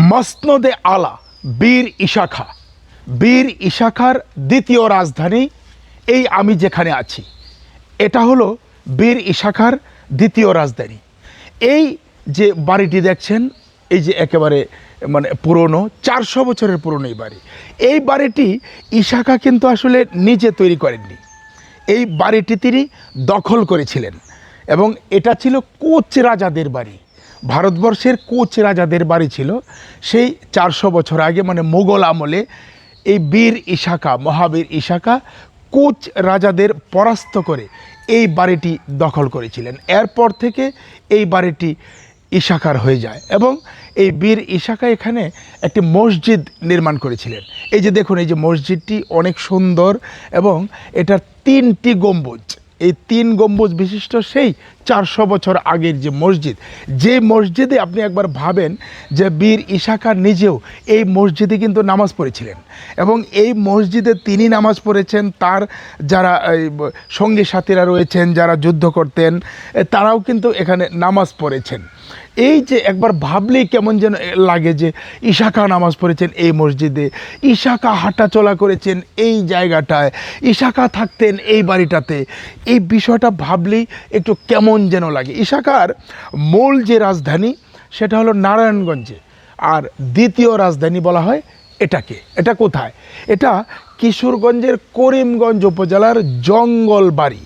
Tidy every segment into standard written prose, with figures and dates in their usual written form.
মসনদে আলা বীর ইশাখা, বীর ইশাখার দ্বিতীয় রাজধানী এই আমি যেখানে আছি, এটা হলো বীর ইশাখার দ্বিতীয় রাজধানী। এই যে বাড়িটি দেখছেন, এই যে একেবারে মানে পুরনো 400 বছরের পুরনো এই বাড়ি। এই বাড়িটি ইশাখা কিন্তু আসলে নিজে তৈরি করেননি, এই বাড়িটি তিনি দখল করেছিলেন এবং এটা ছিল কোচ রাজাদের বাড়ি। ভারতবর্ষের কোচ রাজাদের বাড়ি ছিল সেই 400 বছর আগে, মানে মোগল আমলে এই বীর ইশাখা, মহাবীর ইশাখা কোচ রাজাদের পরাস্ত করে এই বাড়িটি দখল করেছিলেন। এরপর থেকে এই বাড়িটি ইশাখার হয়ে যায় এবং এই বীর ইশাখা এখানে একটি মসজিদ নির্মাণ করেছিলেন। এই যে দেখুন, এই যে মসজিদটি অনেক সুন্দর এবং এটার 3টি গম্বুজ, এই 3 গম্বুজ বিশিষ্ট সেই 400 বছর আগের যে মসজিদ, যে মসজিদে আপনি একবার ভাবেন যে বীর ইশাখা নিজেও এই মসজিদে কিন্তু নামাজ পড়েছিলেন এবং এই মসজিদে তিনি নামাজ পড়েছেন, তার যারা সঙ্গী সাথীরা রয়েছেন যারা যুদ্ধ করতেন তারাও কিন্তু এখানে নামাজ পড়েছেন। এই যে একবার ভাবলেই কেমন যেন লাগে যে ইশাখা নামাজ পড়েছেন এই মসজিদে, ইশাখা হাঁটাচলা করেছেন এই জায়গাটায়, ইশাখা থাকতেন এই বাড়িটাতে। এই বিষয়টা ভাবলেই একটু কেমন যেন লাগে। ইশাখার মূল যে রাজধানী সেটা হলো নারায়ণগঞ্জে, আর দ্বিতীয় রাজধানী বলা হয় এটাকে। এটা কোথায়? এটা কিশোরগঞ্জের করিমগঞ্জ উপজেলার জঙ্গলবাড়ি,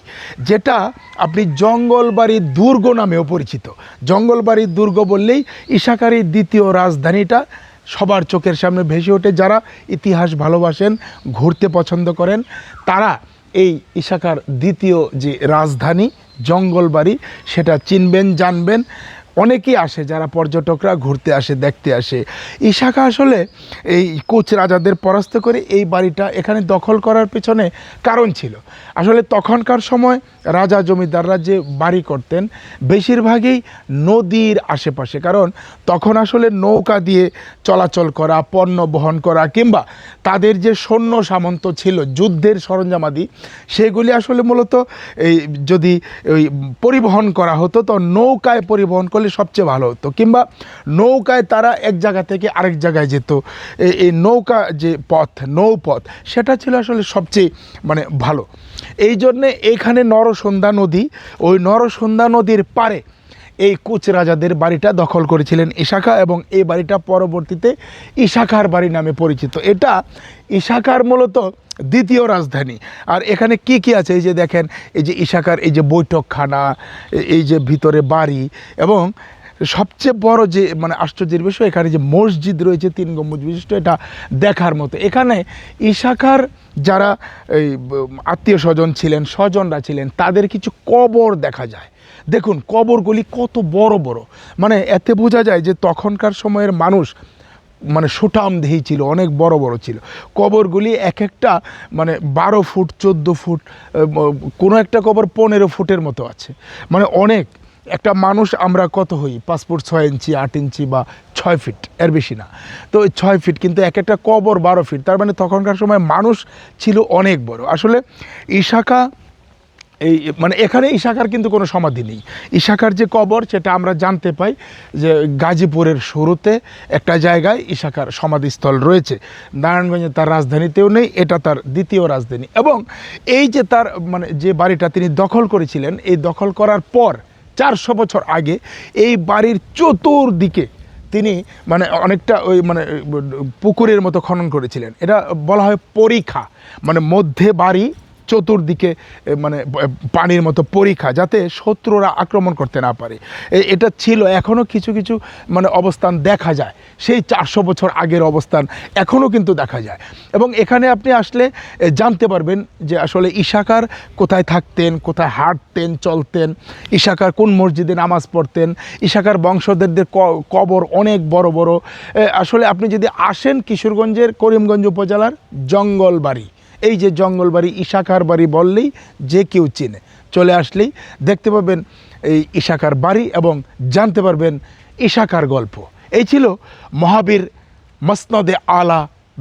যেটা আপনি জঙ্গলবাড়ি দুর্গ নামেও পরিচিত। জঙ্গলবাড়ি দুর্গ বললেই ইশাখার এই দ্বিতীয় রাজধানীটা সবার চোখের সামনে ভেসে ওঠে। যারা ইতিহাস ভালোবাসেন, ঘুরতে পছন্দ করেন, তারা এই ইশাখার দ্বিতীয় যে রাজধানী জঙ্গলবাড়ি সেটা চিনবেন, জানবেন। অনেকেই আসে, যারা পর্যটকরা ঘুরতে আসে, দেখতে আসে। ইশাখা আসলে এই কোচ রাজাদের পরাস্ত করে এই বাড়িটা এখানে দখল করার পেছনে কারণ ছিল। আসলে তখনকার সময় রাজা জমিদাররা যে বাড়ি করতেন বেশিরভাগই নদীর আশেপাশে, কারণ তখন আসলে নৌকা দিয়ে চলাচল করা, পণ্য বহন করা কিংবা তাদের যে সৈন্য সামন্ত ছিল, যুদ্ধের সরঞ্জামাদি, সেগুলি আসলে মূলত এই যদি ওই পরিবহন করা হতো তো নৌকায় পরিবহন করলে সবচেয়ে ভালো হতো, কিংবা নৌকায় তারা এক জায়গা থেকে আরেক জায়গায় যেত। এই নৌকা যে পথ, নৌপথ, সেটা ছিল আসলে সবচেয়ে মানে ভালো। এই জন্যে এইখানে নরসুন্দা নদী, ওই নরসুন্দা নদীর পারে এই কোচ রাজাদের বাড়িটা দখল করেছিলেন ইশাখা এবং এই বাড়িটা পরবর্তীতে ইশাখার বাড়ি নামে পরিচিত। এটা ইশাখার মূলত দ্বিতীয় রাজধানী। আর এখানে কি কি আছে, এই যে দেখেন, এই যে ইশাখার এই যে বৈঠকখানা, এই যে ভিতরে বাড়ি, এবং সবচেয়ে বড় যে মানে আশ্চর্যের বিষয়, এখানে যে মসজিদ রয়েছে 3 গম্বুজ বিশিষ্ট, এটা দেখার মতো। এখানে ইশাখার যারা এই আত্মীয় স্বজন ছিলেন, স্বজনরা ছিলেন, তাদের কিছু কবর দেখা যায়। দেখুন কবরগুলি কত বড় বড়, মানে এতে বোঝা যায় যে তখনকার সময়ের মানুষ মানে সুঠামদেহী ছিল, অনেক বড় বড় ছিল। কবরগুলি এক একটা মানে 12 ফুট, 14 ফুট, কোনো একটা কবর 15 ফুটের মতো আছে। মানে অনেক, একটা মানুষ আমরা কত হই, 5 ফুট 6 ইঞ্চি, 8 ইঞ্চি বা 6 ফিট, এর বেশি না। তো ওই 6 ফিট, কিন্তু এক একটা কবর 12 ফিট, তার মানে তখনকার সময় মানুষ ছিল অনেক বড়। আসলে ইশাখা এই মানে এখানে ইশাখার কিন্তু কোনো সমাধি নেই। ইশাখার যে কবর সেটা আমরা জানতে পাই যে গাজীপুরের শুরুতে একটা জায়গায় ইশাখার সমাধিস্থল রয়েছে। নারায়ণগঞ্জে তার রাজধানীতেও নেই, এটা তার দ্বিতীয় রাজধানী। এবং এই যে তার মানে যে বাড়িটা তিনি দখল করেছিলেন, এই দখল করার পর 400 বছর আগে এই বাড়ির চতুর্দিকে তিনি মানে অনেকটা ওই মানে পুকুরের মতো খনন করেছিলেন। এটা বলা হয় পরিখা, মানে মধ্যে বাড়ি, চতুর্দিকে মানে পানির মতো পরিখা, যাতে শত্রুরা আক্রমণ করতে না পারে। এটা ছিল, এখনও কিছু কিছু মানে অবস্থান দেখা যায়, সেই 400 বছর আগের অবস্থান এখনও কিন্তু দেখা যায়। এবং এখানে আপনি আসলে জানতে পারবেন যে আসলে ইশাখার কোথায় থাকতেন, কোথায় হাঁটতেন, চলতেন, ইশাখার কোন মসজিদে নামাজ পড়তেন। ইশাখার বংশধরদের কবর অনেক বড় বড়। আসলে আপনি যদি আসেন কিশোরগঞ্জের করিমগঞ্জ উপজেলার জঙ্গলবাড়ি, এই যে জঙ্গলবাড়ি, ইশাখার বাড়ি বললেই যে কেউ চিনে, চলে আসলেই দেখতে পাবেন এই ইশাখার বাড়ি এবং জানতে পারবেন ইশাখার গল্প। এই ছিল মহাবীর মসনদে আলা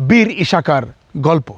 বীর ইশাখার গল্প।